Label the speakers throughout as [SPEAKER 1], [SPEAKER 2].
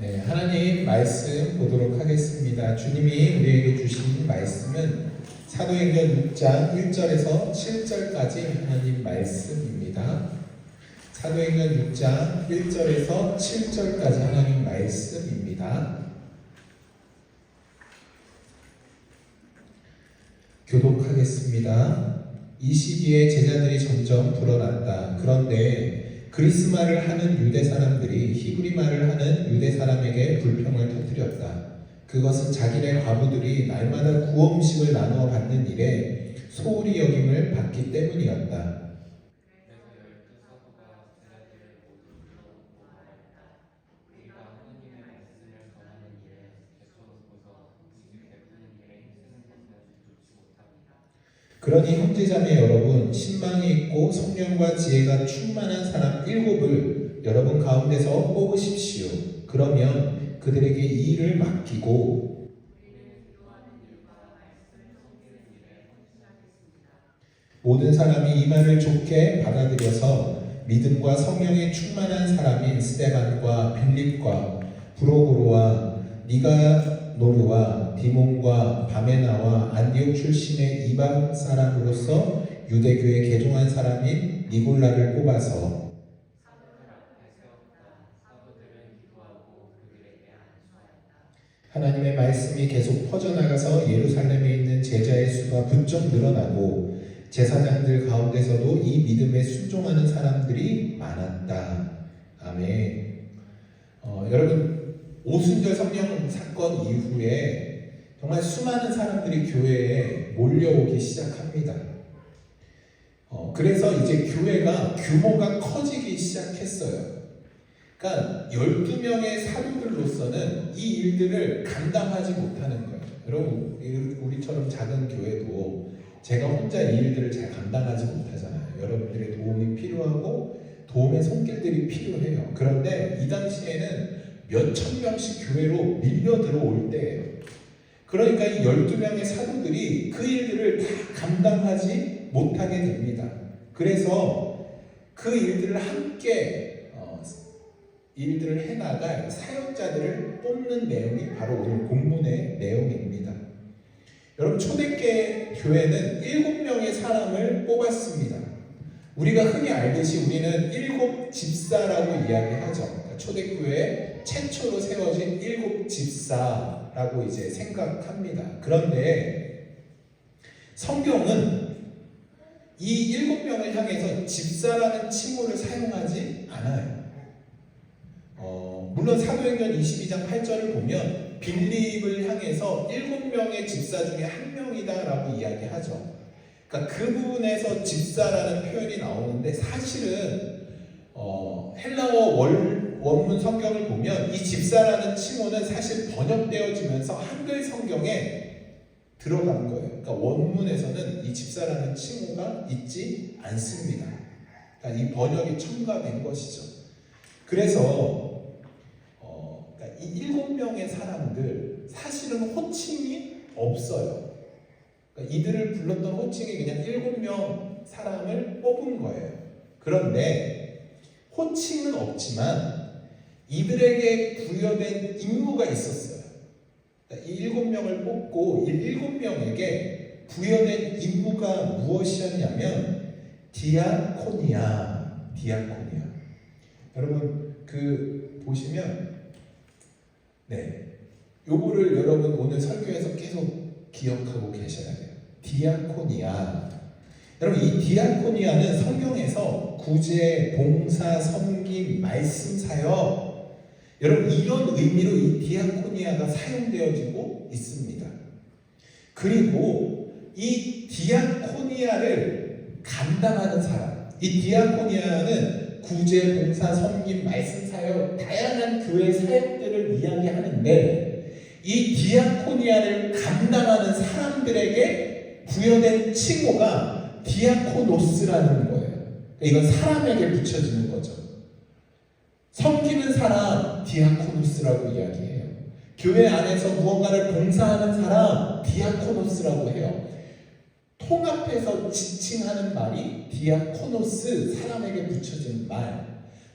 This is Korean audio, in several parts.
[SPEAKER 1] 네, 하나님 말씀 보도록 하겠습니다. 주님이 우리에게 주신 말씀은 사도행전 6장 1절에서 7절까지 하나님 말씀입니다. 사도행전 6장 1절에서 7절까지 하나님 말씀입니다. 교독하겠습니다. 이 시기에 제자들이 점점 불어났다. 그런데 그리스말을 하는 유대 사람들이 히브리말을 하는 유대 사람에게 불평을 터뜨렸다. 그것은 자기네 과부들이 날마다 구워 음식을 나누어 받는 일에 소홀히 여김을 받기 때문이었다. 그러니 형제자매 여러분, 신망이 있고 성령과 지혜가 충만한 사람 7을 여러분 가운데서 뽑으십시오. 그러면 그들에게 이 일을 맡기고 모든 사람이 이 말을 좋게 받아들여서 믿음과 성령에 충만한 사람인 스데반과 빌립과 브로고로와 니가노르와 디몬과 바메나와 안디옥 출신의 이방 사람으로서 유대교에 개종한 사람인 니골라를 뽑아서 하나님의 말씀이 계속 퍼져나가서 예루살렘에 있는 제자의 수가 부쩍 늘어나고 제사장들 가운데서도 이 믿음에 순종하는 사람들이 많았다. 아멘. 여러분, 오순절 성령 사건 이후에 정말 수많은 사람들이 교회에 몰려오기 시작합니다. 그래서 이제 교회가 규모가 커지기 시작했어요. 그러니까 12명의 사도들로서는 이 일들을 감당하지 못하는 거예요. 여러분, 우리처럼 작은 교회도 제가 혼자 이 일들을 잘 감당하지 못하잖아요. 여러분들의 도움이 필요하고 도움의 손길들이 필요해요. 그런데 이 당시에는 몇천 명씩 교회로 밀려 들어올 때예요. 그러니까 이 12명의 사도들이 그 일들을 다 감당하지 못하게 됩니다. 그래서 그 일들을 함께 일들을 해나갈 사역자들을 뽑는 내용이 바로 오늘 본문의 내용입니다. 여러분, 초대교회 교회는 7명의 사람을 뽑았습니다. 우리가 흔히 알듯이 우리는 7 집사라고 이야기하죠. 초대교회 최초로 세워진 7 집사라고 이제 생각합니다. 그런데 성경은 이 7명을 향해서 집사라는 칭호를 사용하지 않아요. 물론 사도행전 22장 8절을 보면 빌립을 향해서 7명의 집사 중에 한 명이다라고 이야기하죠. 그러니까 그 부분에서 집사라는 표현이 나오는데 사실은 헬라어 원문 성경을 보면 이 집사라는 칭호는 사실 번역되어지면서 한글 성경에 들어간 거예요. 그러니까 원문에서는 이 집사라는 칭호가 있지 않습니다. 그러니까 이 번역이 첨가된 것이죠. 그래서 이 7명의 사람들 사실은 호칭이 없어요. 그러니까 이들을 불렀던 호칭이 그냥 7명 사람을 뽑은 거예요. 그런데 호칭은 없지만 이들에게 부여된 임무가 있었어요. 그러니까 이 7명을 뽑고 이 7명에게 부여된 임무가 무엇이었냐면 디아코니아. 여러분, 보시면 요거를 여러분 오늘 설교에서 계속 기억하고 계셔야 돼요. 디아코니아. 여러분, 이 디아코니아는 성경에서 구제, 봉사, 섬김, 말씀 사역, 여러분 이런 의미로 이 디아코니아가 사용되어지고 있습니다. 그리고 이 디아코니아를 감당하는 사람, 이 디아코니아는 구제, 봉사, 섬김, 말씀 사역, 다양한 교회 사역들을 이야기하는데 이 디아코니아를 감당하는 사람들에게 부여된 칭호가 디아코노스라는 거예요. 이건 사람에게 붙여지는 거죠. 섬기는 사람 디아코노스라고 이야기해요. 교회 안에서 무언가를 봉사하는 사람 디아코노스라고 해요. 통합해서 지칭하는 말이 디아코노스, 사람에게 붙여진 말.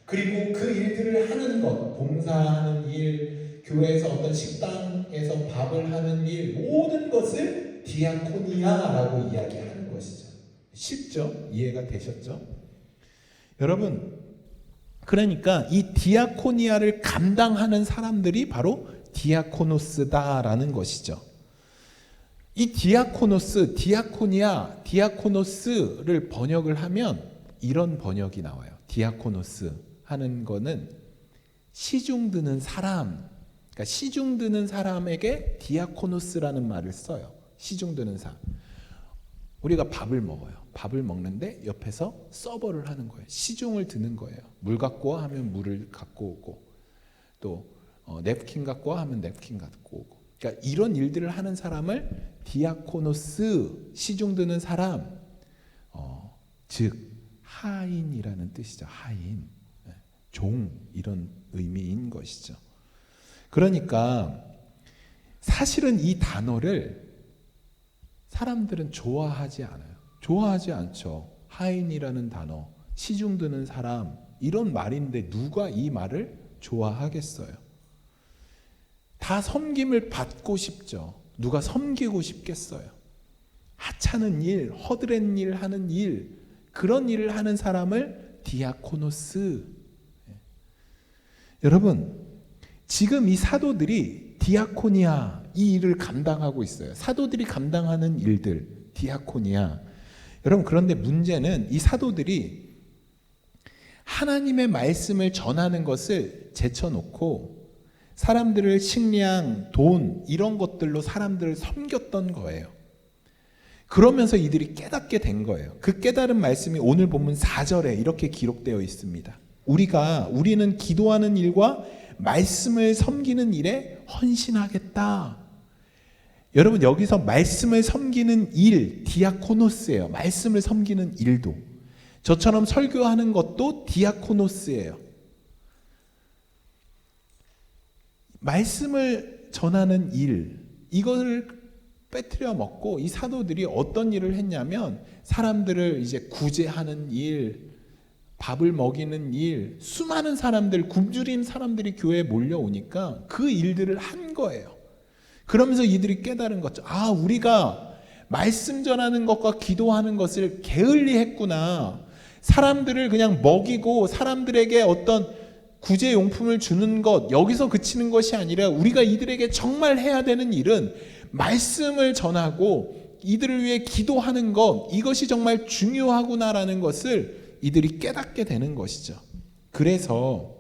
[SPEAKER 1] 그리고 그 일들을 하는 것, 봉사하는 일, 교회에서 어떤 식당에서 밥을 하는 일, 모든 것을 디아코니아라고 이야기하는 것이죠. 쉽죠? 이해가 되셨죠? 여러분, 그러니까 이 디아코니아를 감당하는 사람들이 바로 디아코노스다라는 것이죠. 이 디아코노스, 디아코니아, 디아코노스를 번역을 하면 이런 번역이 나와요. 디아코노스 하는 거는 시중 드는 사람, 그러니까 시중 드는 사람에게 디아코노스라는 말을 써요. 시중 드는 사람. 우리가 밥을 먹어요. 밥을 먹는데 옆에서 서버를 하는 거예요. 시중을 드는 거예요. 물 갖고 와 하면 물을 갖고 오고, 또 냅킨 갖고 와 하면 냅킨 갖고 오고. 그러니까 이런 일들을 하는 사람을 디아코노스, 시중 드는 사람, 즉 하인이라는 뜻이죠. 하인, 종, 이런 의미인 것이죠. 그러니까 사실은 이 단어를 사람들은 좋아하지 않아요. 좋아하지 않죠. 하인이라는 단어, 시중 드는 사람, 이런 말인데 누가 이 말을 좋아하겠어요? 다 섬김을 받고 싶죠. 누가 섬기고 싶겠어요? 하찮은 일, 허드렛 일 하는 일, 그런 일을 하는 사람을 디아코노스. 여러분, 지금 이 사도들이 디아코니아, 이 일을 감당하고 있어요. 사도들이 감당하는 일들, 디아코니아. 여러분, 그런데 문제는 이 사도들이 하나님의 말씀을 전하는 것을 제쳐놓고 사람들을 식량, 돈, 이런 것들로 사람들을 섬겼던 거예요. 그러면서 이들이 깨닫게 된 거예요. 그 깨달은 말씀이 오늘 본문 4절에 이렇게 기록되어 있습니다. 우리는 기도하는 일과 말씀을 섬기는 일에 헌신하겠다. 여러분, 여기서 말씀을 섬기는 일, 디아코노스예요. 말씀을 섬기는 일도. 저처럼 설교하는 것도 디아코노스예요. 말씀을 전하는 일, 이것을 빼뜨려 먹고 이 사도들이 어떤 일을 했냐면 사람들을 이제 구제하는 일, 밥을 먹이는 일, 수많은 사람들, 굶주린 사람들이 교회에 몰려오니까 그 일들을 한 거예요. 그러면서 이들이 깨달은 거죠. 아, 우리가 말씀 전하는 것과 기도하는 것을 게을리했구나. 사람들을 그냥 먹이고 사람들에게 어떤 구제용품을 주는 것, 여기서 그치는 것이 아니라 우리가 이들에게 정말 해야 되는 일은 말씀을 전하고 이들을 위해 기도하는 것, 이것이 정말 중요하구나라는 것을 이들이 깨닫게 되는 것이죠. 그래서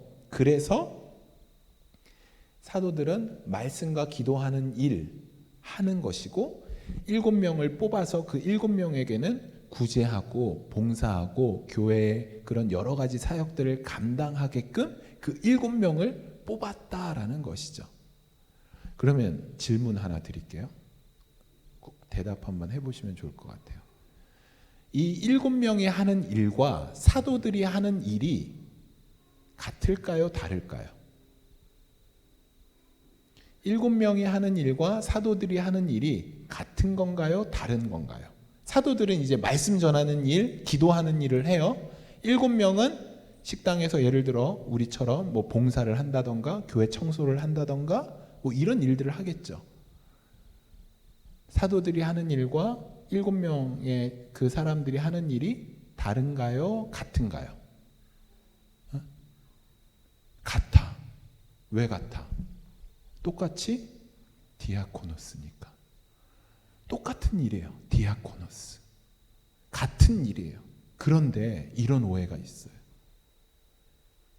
[SPEAKER 1] 사도들은 말씀과 기도하는 일 하는 것이고 7명을 뽑아서 그 7명에게는 구제하고 봉사하고 교회의 그런 여러 가지 사역들을 감당하게끔 그 7명을 뽑았다라는 것이죠. 그러면 질문 하나 드릴게요. 꼭 대답 한번 해보시면 좋을 것 같아요. 이 7명이 하는 일과 사도들이 하는 일이 같을까요? 다를까요? 7명이 하는 일과 사도들이 하는 일이 같은 건가요? 다른 건가요? 사도들은 이제 말씀 전하는 일, 기도하는 일을 해요. 7명은 식당에서 예를 들어 우리처럼 뭐 봉사를 한다던가 교회 청소를 한다던가 뭐 이런 일들을 하겠죠. 사도들이 하는 일과 7명의 그 사람들이 하는 일이 다른가요? 같은가요? 같아. 왜 같아? 똑같이 디아코노스니까. 똑같은 일이에요. 디아코노스. 같은 일이에요. 그런데 이런 오해가 있어요.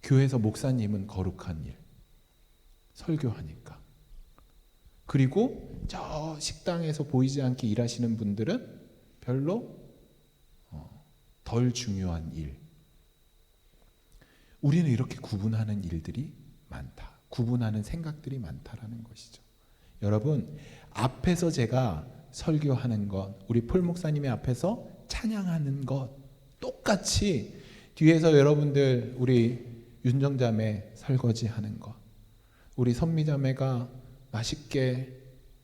[SPEAKER 1] 교회에서 목사님은 거룩한 일, 설교하니까. 그리고 저 식당에서 보이지 않게 일하시는 분들은 별로 덜 중요한 일. 우리는 이렇게 구분하는 일들이 많다. 구분하는 생각들이 많다라는 것이죠. 여러분, 앞에서 제가 설교하는 것, 우리 폴 목사님의 앞에서 찬양하는 것, 똑같이 뒤에서 여러분들 우리 윤정자매 설거지하는 것, 우리 선미자매가 맛있게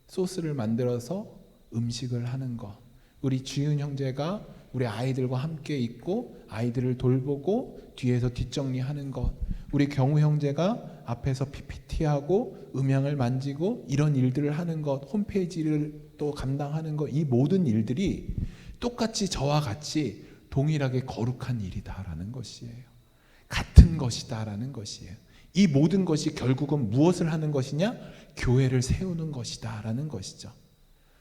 [SPEAKER 1] 소스를 만들어서 음식을 하는 것, 우리 주윤 형제가 우리 아이들과 함께 있고 아이들을 돌보고 뒤에서 뒷정리하는 것, 우리 경우 형제가 앞에서 PPT하고 음향을 만지고 이런 일들을 하는 것, 홈페이지를 또 감당하는 것, 이 모든 일들이 똑같이 저와 같이 동일하게 거룩한 일이다라는 것이에요. 같은 것이다라는 것이에요. 이 모든 것이 결국은 무엇을 하는 것이냐? 교회를 세우는 것이다라는 것이죠.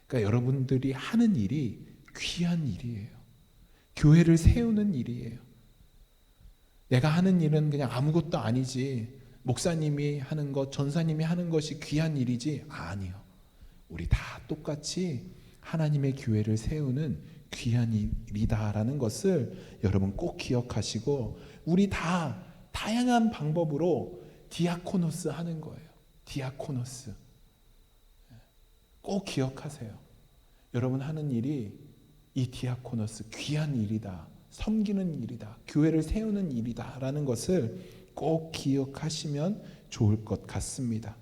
[SPEAKER 1] 그러니까 여러분들이 하는 일이 귀한 일이에요. 교회를 세우는 일이에요. 내가 하는 일은 그냥 아무것도 아니지, 목사님이 하는 것, 전사님이 하는 것이 귀한 일이지, 아니요. 우리 다 똑같이 하나님의 교회를 세우는 귀한 일이다라는 것을 여러분 꼭 기억하시고, 우리 다 다양한 방법으로 디아코노스 하는 거예요. 디아코노스 꼭 기억하세요. 여러분 하는 일이 이 디아코노스 귀한 일이다, 섬기는 일이다, 교회를 세우는 일이다 라는 것을 꼭 기억하시면 좋을 것 같습니다.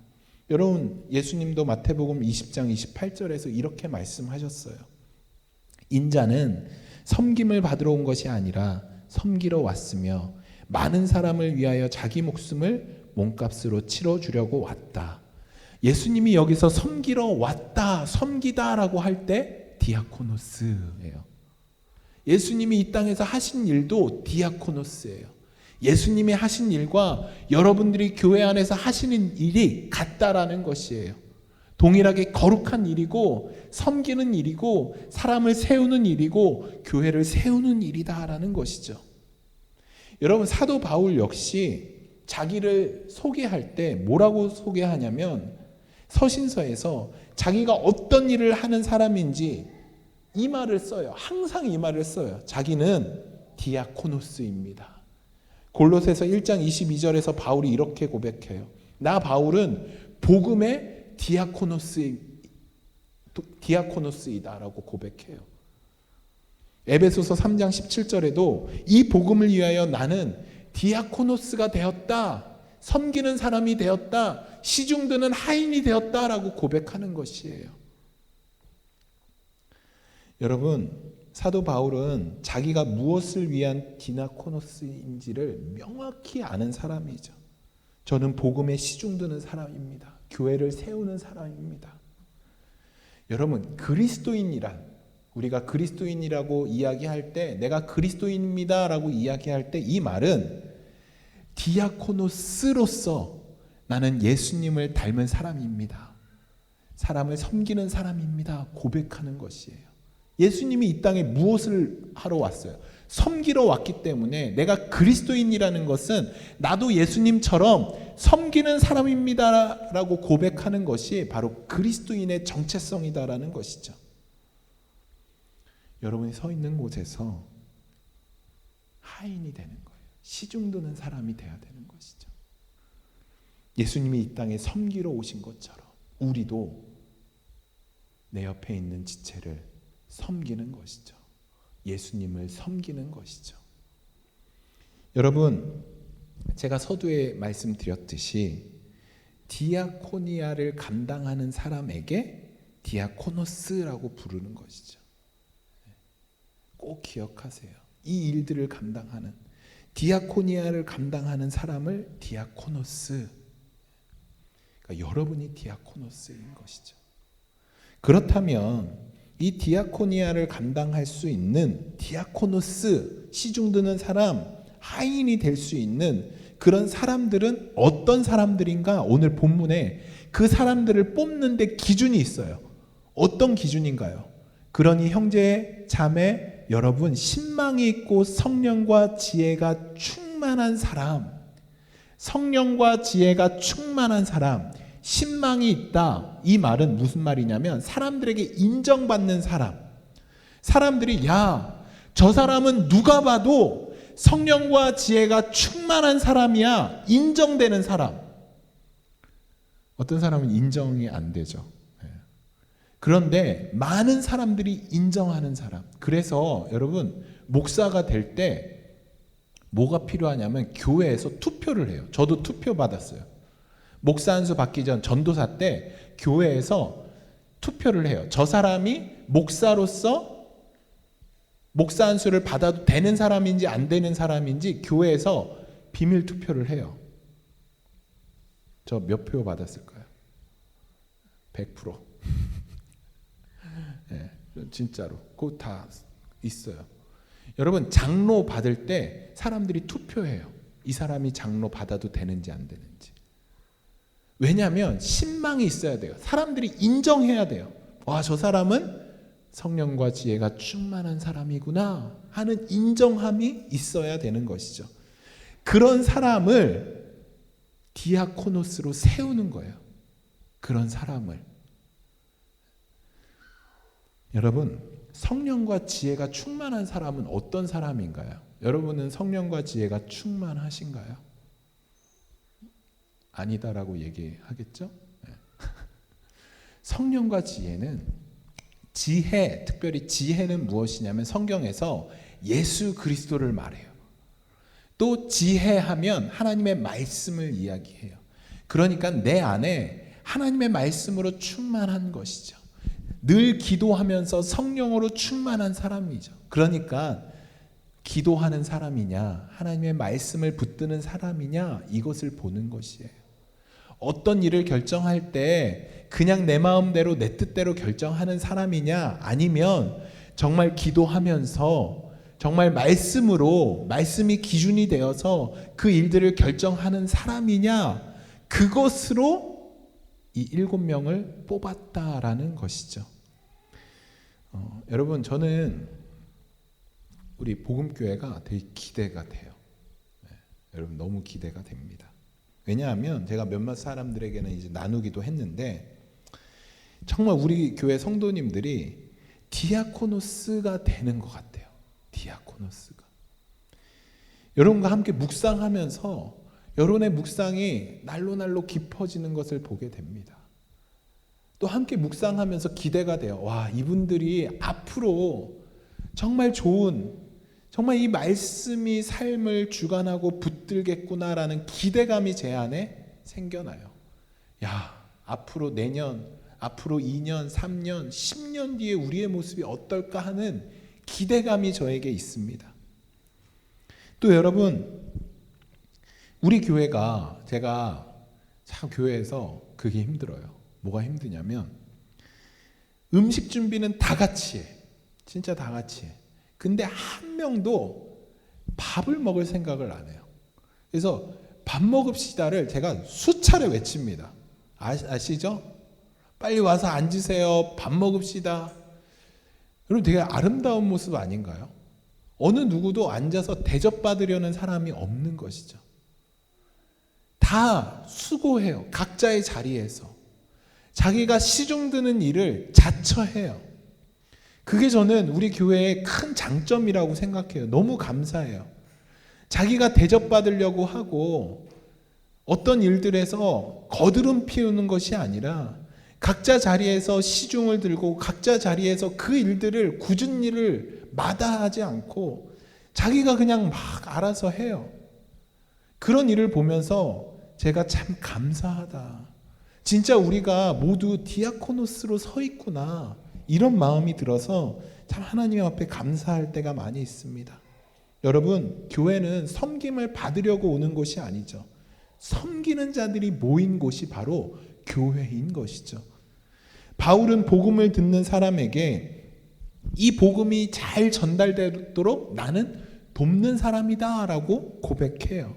[SPEAKER 1] 여러분, 예수님도 마태복음 20장 28절에서 이렇게 말씀하셨어요. 인자는 섬김을 받으러 온 것이 아니라 섬기러 왔으며 많은 사람을 위하여 자기 목숨을 몸값으로 치러주려고 왔다. 예수님이 여기서 섬기러 왔다, 섬기다라고 할 때 디아코노스예요. 예수님이 이 땅에서 하신 일도 디아코노스예요. 예수님이 하신 일과 여러분들이 교회 안에서 하시는 일이 같다라는 것이에요. 동일하게 거룩한 일이고 섬기는 일이고 사람을 세우는 일이고 교회를 세우는 일이다라는 것이죠. 여러분, 사도 바울 역시 자기를 소개할 때 뭐라고 소개하냐면, 서신서에서 자기가 어떤 일을 하는 사람인지 이 말을 써요. 항상 이 말을 써요. 자기는 디아코노스입니다. 골로새서 1장 22절에서 바울이 이렇게 고백해요. 나 바울은 복음의 디아코노스이다라고 고백해요. 에베소서 3장 17절에도 이 복음을 위하여 나는 디아코노스가 되었다, 섬기는 사람이 되었다, 시중드는 하인이 되었다라고 고백하는 것이에요. 여러분, 사도 바울은 자기가 무엇을 위한 디아코노스인지를 명확히 아는 사람이죠. 저는 복음에 시중드는 사람입니다. 교회를 세우는 사람입니다. 여러분, 그리스도인이란, 우리가 그리스도인이라고 이야기할 때, 내가 그리스도인입니다 라고 이야기할 때 이 말은 디아코노스로서 나는 예수님을 닮은 사람입니다, 사람을 섬기는 사람입니다 고백하는 것이에요. 예수님이 이 땅에 무엇을 하러 왔어요? 섬기러 왔기 때문에 내가 그리스도인이라는 것은 나도 예수님처럼 섬기는 사람입니다 라고 고백하는 것이 바로 그리스도인의 정체성이다라는 것이죠. 여러분이 서 있는 곳에서 하인이 되는 거예요. 시중드는 사람이 되어야 되는 것이죠. 예수님이 이 땅에 섬기러 오신 것처럼 우리도 내 옆에 있는 지체를 섬기는 것이죠. 예수님을 섬기는 것이죠. 여러분, 제가 서두에 말씀드렸듯이 디아코니아를 감당하는 사람에게 디아코노스라고 부르는 것이죠. 꼭 기억하세요. 이 일들을 감당하는, 디아코니아를 감당하는 사람을 디아코노스, 그러니까 여러분이 디아코노스인 것이죠. 그렇다면 이 디아코니아를 감당할 수 있는 디아코노스, 시중드는 사람, 하인이 될 수 있는 그런 사람들은 어떤 사람들인가? 오늘 본문에 그 사람들을 뽑는데 기준이 있어요. 어떤 기준인가요? 그러니 형제 자매 여러분, 신망이 있고 성령과 지혜가 충만한 사람, 성령과 지혜가 충만한 사람, 신망이 있다. 이 말은 무슨 말이냐면 사람들에게 인정받는 사람, 사람들이 야, 저 사람은 누가 봐도 성령과 지혜가 충만한 사람이야, 인정되는 사람. 어떤 사람은 인정이 안 되죠. 그런데 많은 사람들이 인정하는 사람. 그래서 여러분, 목사가 될 때 뭐가 필요하냐면 교회에서 투표를 해요. 저도 투표 받았어요. 목사 안수 받기 전 전도사 때 교회에서 투표를 해요. 저 사람이 목사로서 목사 안수를 받아도 되는 사람인지 안 되는 사람인지 교회에서 비밀 투표를 해요. 저 몇 표 받았을까요? 100%. 네, 진짜로. 그거 다 있어요. 여러분, 장로 받을 때 사람들이 투표해요. 이 사람이 장로 받아도 되는지 안 되는지. 왜냐하면 신망이 있어야 돼요. 사람들이 인정해야 돼요. 와, 저 사람은 성령과 지혜가 충만한 사람이구나 하는 인정함이 있어야 되는 것이죠. 그런 사람을 디아코노스로 세우는 거예요. 그런 사람을. 여러분, 성령과 지혜가 충만한 사람은 어떤 사람인가요? 여러분은 성령과 지혜가 충만하신가요? 아니다라고 얘기하겠죠? 네. 성령과 지혜는, 지혜, 특별히 지혜는 무엇이냐면 성경에서 예수 그리스도를 말해요. 또 지혜하면 하나님의 말씀을 이야기해요. 그러니까 내 안에 하나님의 말씀으로 충만한 것이죠. 늘 기도하면서 성령으로 충만한 사람이죠. 그러니까 기도하는 사람이냐, 하나님의 말씀을 붙드는 사람이냐, 이것을 보는 것이에요. 어떤 일을 결정할 때 그냥 내 마음대로 내 뜻대로 결정하는 사람이냐, 아니면 정말 기도하면서 정말 말씀으로, 말씀이 기준이 되어서 그 일들을 결정하는 사람이냐, 그것으로 이 7명을 뽑았다라는 것이죠. 여러분, 저는 우리 복음교회가 되게 기대가 돼요. 네, 여러분, 너무 기대가 됩니다. 왜냐하면 제가 몇몇 사람들에게는 이제 나누기도 했는데, 정말 우리 교회 성도님들이 디아코노스가 되는 것 같아요. 디아코노스가. 여러분과 함께 묵상하면서 여러분의 묵상이 날로 깊어지는 것을 보게 됩니다. 또 함께 묵상하면서 기대가 돼요. 와, 이분들이 앞으로 정말 좋은, 정말 이 말씀이 삶을 주관하고 붙들겠구나라는 기대감이 제 안에 생겨나요. 야, 앞으로 내년, 앞으로 2년, 3년, 10년 뒤에 우리의 모습이 어떨까 하는 기대감이 저에게 있습니다. 또 여러분, 우리 교회가, 제가 참 교회에서 그게 힘들어요. 뭐가 힘드냐면, 음식 준비는 다 같이 해. 진짜 다 같이 해. 근데 한 명도 밥을 먹을 생각을 안 해요. 그래서 밥 먹읍시다를 제가 수차례 외칩니다. 아시죠? 빨리 와서 앉으세요. 밥 먹읍시다. 여러분, 되게 아름다운 모습 아닌가요? 어느 누구도 앉아서 대접받으려는 사람이 없는 것이죠. 다 수고해요. 각자의 자리에서. 자기가 시중드는 일을 자처해요. 그게 저는 우리 교회의 큰 장점이라고 생각해요. 너무 감사해요. 자기가 대접받으려고 하고 어떤 일들에서 거드름 피우는 것이 아니라 각자 자리에서 시중을 들고 각자 자리에서 그 일들을, 굳은 일을 마다하지 않고 자기가 그냥 막 알아서 해요. 그런 일을 보면서 제가 참 감사하다. 진짜 우리가 모두 디아코노스로 서 있구나. 이런 마음이 들어서 참 하나님 앞에 감사할 때가 많이 있습니다. 여러분, 교회는 섬김을 받으려고 오는 곳이 아니죠. 섬기는 자들이 모인 곳이 바로 교회인 것이죠. 바울은 복음을 듣는 사람에게 이 복음이 잘 전달되도록 나는 돕는 사람이다 라고 고백해요.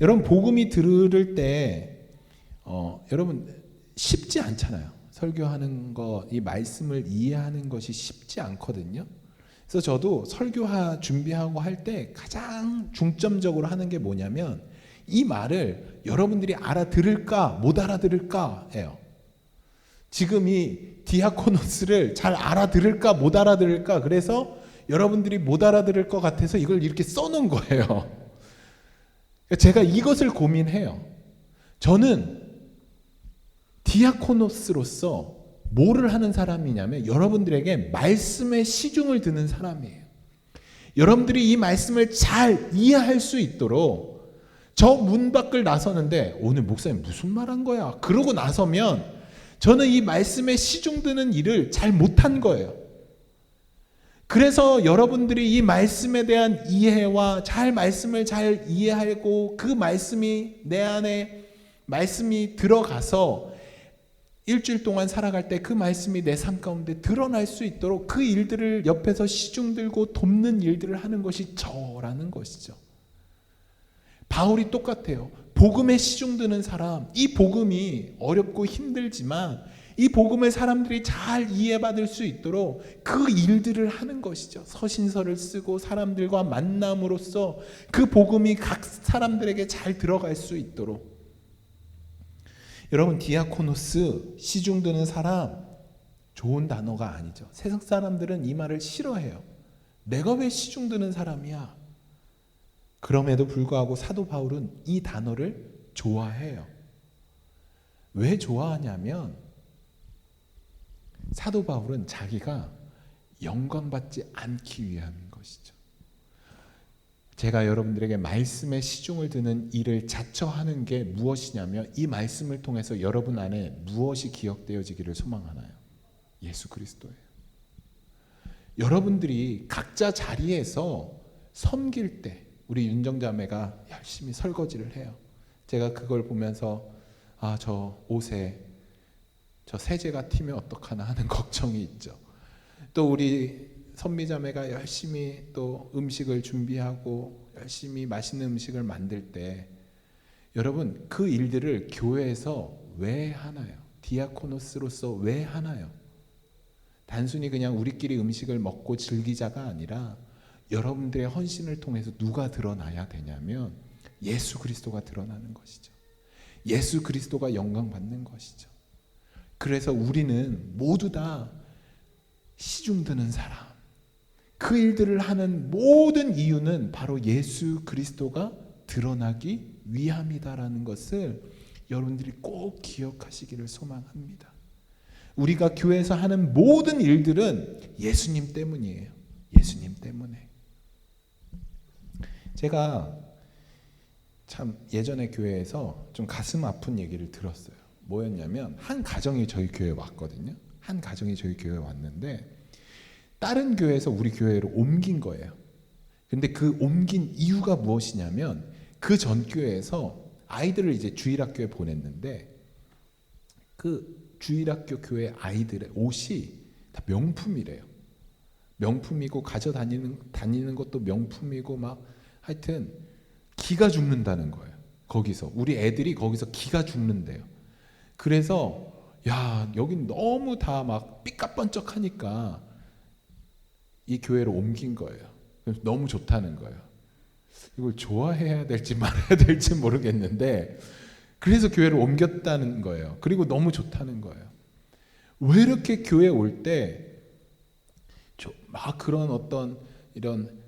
[SPEAKER 1] 여러분, 복음이 들을 때 여러분 쉽지 않잖아요. 설교하는 거, 이 말씀을 이해하는 것이 쉽지 않거든요. 그래서 저도 설교 준비하고 할 때 가장 중점적으로 하는 게 뭐냐면, 이 말을 여러분들이 알아들을까 못 알아들을까예요. 지금 이 디아코노스를 잘 알아들을까 못 알아들을까, 그래서 여러분들이 못 알아들을 것 같아서 이걸 이렇게 써놓은 거예요. 제가 이것을 고민해요. 저는 디아코노스로서 뭐를 하는 사람이냐면, 여러분들에게 말씀의 시중을 드는 사람이에요. 여러분들이 이 말씀을 잘 이해할 수 있도록, 저 문 밖을 나서는데 오늘 목사님 무슨 말한 거야? 그러고 나서면 저는 이 말씀에 시중드는 일을 잘 못한 거예요. 그래서 여러분들이 이 말씀에 대한 이해와 말씀을 잘 이해하고 그 말씀이 내 안에
[SPEAKER 2] 말씀이 들어가서 일주일 동안 살아갈 때 그 말씀이 내 삶 가운데 드러날 수 있도록 그 일들을 옆에서 시중 들고 돕는 일들을 하는 것이 저라는 것이죠. 바울이 똑같아요. 복음에 시중 드는 사람, 이 복음이 어렵고 힘들지만 이 복음을 사람들이 잘 이해받을 수 있도록 그 일들을 하는 것이죠. 서신서를 쓰고 사람들과 만남으로써 그 복음이 각 사람들에게 잘 들어갈 수 있도록. 여러분, 디아코노스, 시중 드는 사람, 좋은 단어가 아니죠. 세상 사람들은 이 말을 싫어해요. 내가 왜 시중 드는 사람이야? 그럼에도 불구하고 사도 바울은 이 단어를 좋아해요. 왜 좋아하냐면 사도 바울은 자기가 영광받지 않기 위함인 것이죠. 제가 여러분들에게 말씀에 시중을 드는 일을 자처하는 게 무엇이냐면 이 말씀을 통해서 여러분 안에 무엇이 기억되어지기를 소망하나요? 예수 그리스도예요. 여러분들이 각자 자리에서 섬길 때 우리 윤정자매가 열심히 설거지를 해요. 제가 그걸 보면서 저 옷에 저 세제가 튀면 어떡하나 하는 걱정이 있죠. 또 우리 선미자매가 열심히 또 음식을 준비하고 열심히 맛있는 음식을 만들 때 여러분 그 일들을 교회에서 왜 하나요? 디아코노스로서 왜 하나요? 단순히 그냥 우리끼리 음식을 먹고 즐기자가 아니라 여러분들의 헌신을 통해서 누가 드러나야 되냐면 예수 그리스도가 드러나는 것이죠. 예수 그리스도가 영광 받는 것이죠. 그래서 우리는 모두 다 시중 드는 사람, 그 일들을 하는 모든 이유는 바로 예수 그리스도가 드러나기 위함이다라는 것을 여러분들이 꼭 기억하시기를 소망합니다. 우리가 교회에서 하는 모든 일들은 예수님 때문이에요. 예수님 때문에. 제가 참 예전에 교회에서 좀 가슴 아픈 얘기를 들었어요. 뭐였냐면 한 가정이 저희 교회에 왔거든요. 한 가정이 저희 교회에 왔는데 다른 교회에서 우리 교회로 옮긴 거예요. 근데 그 옮긴 이유가 무엇이냐면 그 전 교회에서 아이들을 이제 주일학교에 보냈는데 그 주일학교 교회 아이들의 옷이 다 명품이래요. 명품이고 다니는 것도 명품이고 막 하여튼 기가 죽는다는 거예요. 거기서 우리 애들이 거기서 기가 죽는데요. 그래서 야 여긴 너무 다 막 삐까뻔쩍하니까 이 교회로 옮긴 거예요. 너무 좋다는 거예요. 이걸 좋아해야 될지 말아야 될지 모르겠는데 그래서 교회를 옮겼다는 거예요. 그리고 너무 좋다는 거예요. 왜 이렇게 교회 올 때 막 그런 어떤 이런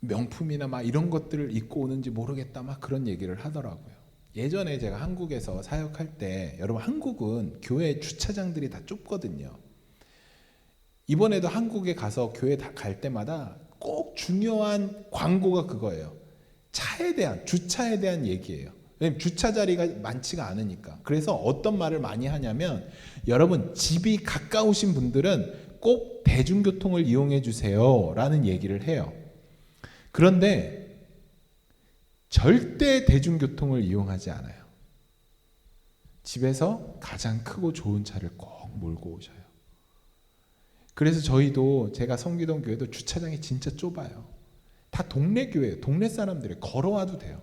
[SPEAKER 2] 명품이나 막 이런 것들을 입고 오는지 모르겠다 막 그런 얘기를 하더라고요. 예전에 제가 한국에서 사역할 때 여러분 한국은 교회 주차장들이 다 좁거든요. 이번에도 한국에 가서 교회 갈 때마다 꼭 중요한 광고가 그거예요. 차에 대한 주차에 대한 얘기예요. 왜냐면 주차 자리가 많지가 않으니까. 그래서 어떤 말을 많이 하냐면 여러분 집이 가까우신 분들은 꼭 대중교통을 이용해 주세요 라는 얘기를 해요. 그런데 절대 대중교통을 이용하지 않아요. 집에서 가장 크고 좋은 차를 꼭 몰고 오셔요. 그래서 저희도 제가 섬기던 교회도 주차장이 진짜 좁아요. 다 동네 교회예요. 동네 사람들이 걸어와도 돼요.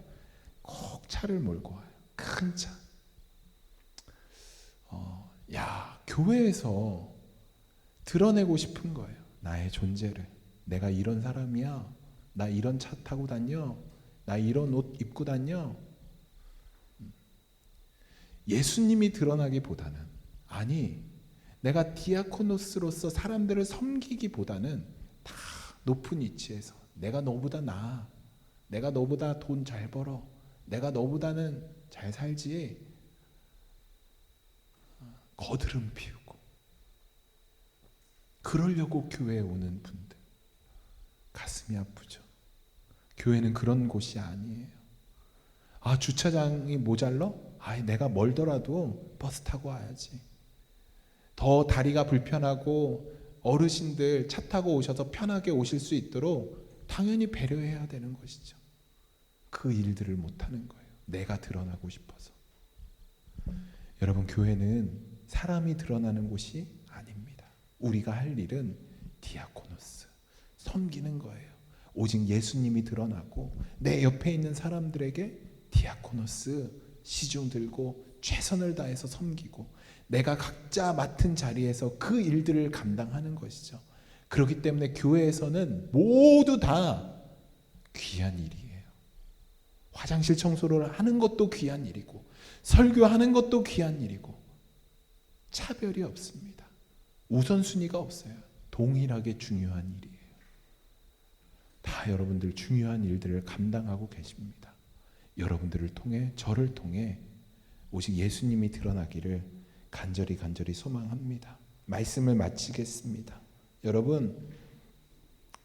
[SPEAKER 2] 꼭 차를 몰고 와요. 큰 차. 교회에서 드러내고 싶은 거예요. 나의 존재를. 내가 이런 사람이야. 나 이런 차 타고 다녀. 나 이런 옷 입고 다녀. 예수님이 드러나기보다는 내가 디아코노스로서 사람들을 섬기기보다는 다 높은 위치에서 내가 너보다 나아. 내가 너보다 돈 잘 벌어. 내가 너보다는 잘 살지. 거드름 피우고 그러려고 교회에 오는 분들 가슴이 아프죠. 교회는 그런 곳이 아니에요. 주차장이 모자러? 내가 멀더라도 버스 타고 와야지. 더 다리가 불편하고 어르신들 차 타고 오셔서 편하게 오실 수 있도록 당연히 배려해야 되는 것이죠. 그 일들을 못하는 거예요. 내가 드러나고 싶어서. 여러분, 교회는 사람이 드러나는 곳이 아닙니다. 우리가 할 일은 디아코노스, 섬기는 거예요. 오직 예수님이 드러나고 내 옆에 있는 사람들에게 디아코노스, 시중 들고 최선을 다해서 섬기고 내가 각자 맡은 자리에서 그 일들을 감당하는 것이죠. 그렇기 때문에 교회에서는 모두 다 귀한 일이에요. 화장실 청소를 하는 것도 귀한 일이고 설교하는 것도 귀한 일이고 차별이 없습니다. 우선순위가 없어요. 동일하게 중요한 일이에요. 다 여러분들 중요한 일들을 감당하고 계십니다. 여러분들을 통해, 저를 통해 오직 예수님이 드러나기를 간절히 소망합니다. 말씀을 마치겠습니다. 여러분,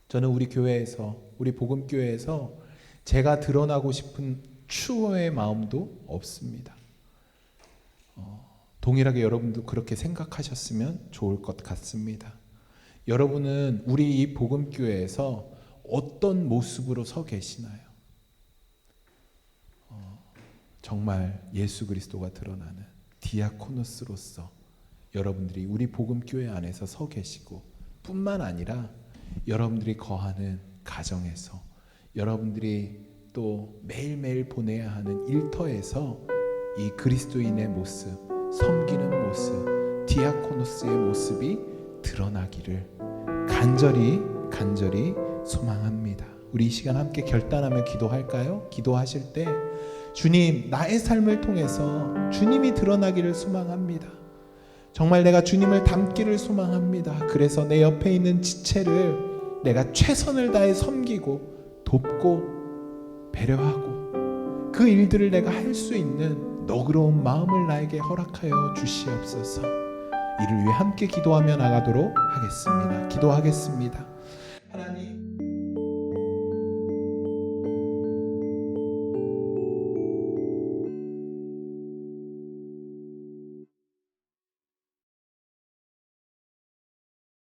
[SPEAKER 2] 저는 우리 교회에서, 우리 복음교회에서 제가 드러나고 싶은 추호의 마음도 없습니다. 동일하게 여러분도 그렇게 생각하셨으면 좋을 것 같습니다. 여러분은 우리 이 복음교회에서 어떤 모습으로 서 계시나요? 정말 예수 그리스도가 드러나는 디아코노스로서 여러분들이 우리 복음교회 안에서 서 계시고 뿐만 아니라 여러분들이 거하는 가정에서, 여러분들이 또 매일매일 보내야 하는 일터에서 이 그리스도인의 모습, 섬기는 모습, 디아코노스의 모습이 드러나기를 간절히 소망합니다. 우리 이 시간 함께 결단하며 기도할까요? 기도하실 때 주님, 나의 삶을 통해서 주님이 드러나기를 소망합니다. 정말 내가 주님을 닮기를 소망합니다. 그래서 내 옆에 있는 지체를 내가 최선을 다해 섬기고 돕고 배려하고 그 일들을 내가 할 수 있는 너그러운 마음을 나에게 허락하여 주시옵소서. 이를 위해 함께 기도하며 나가도록 하겠습니다. 기도하겠습니다.
[SPEAKER 1] 하나님,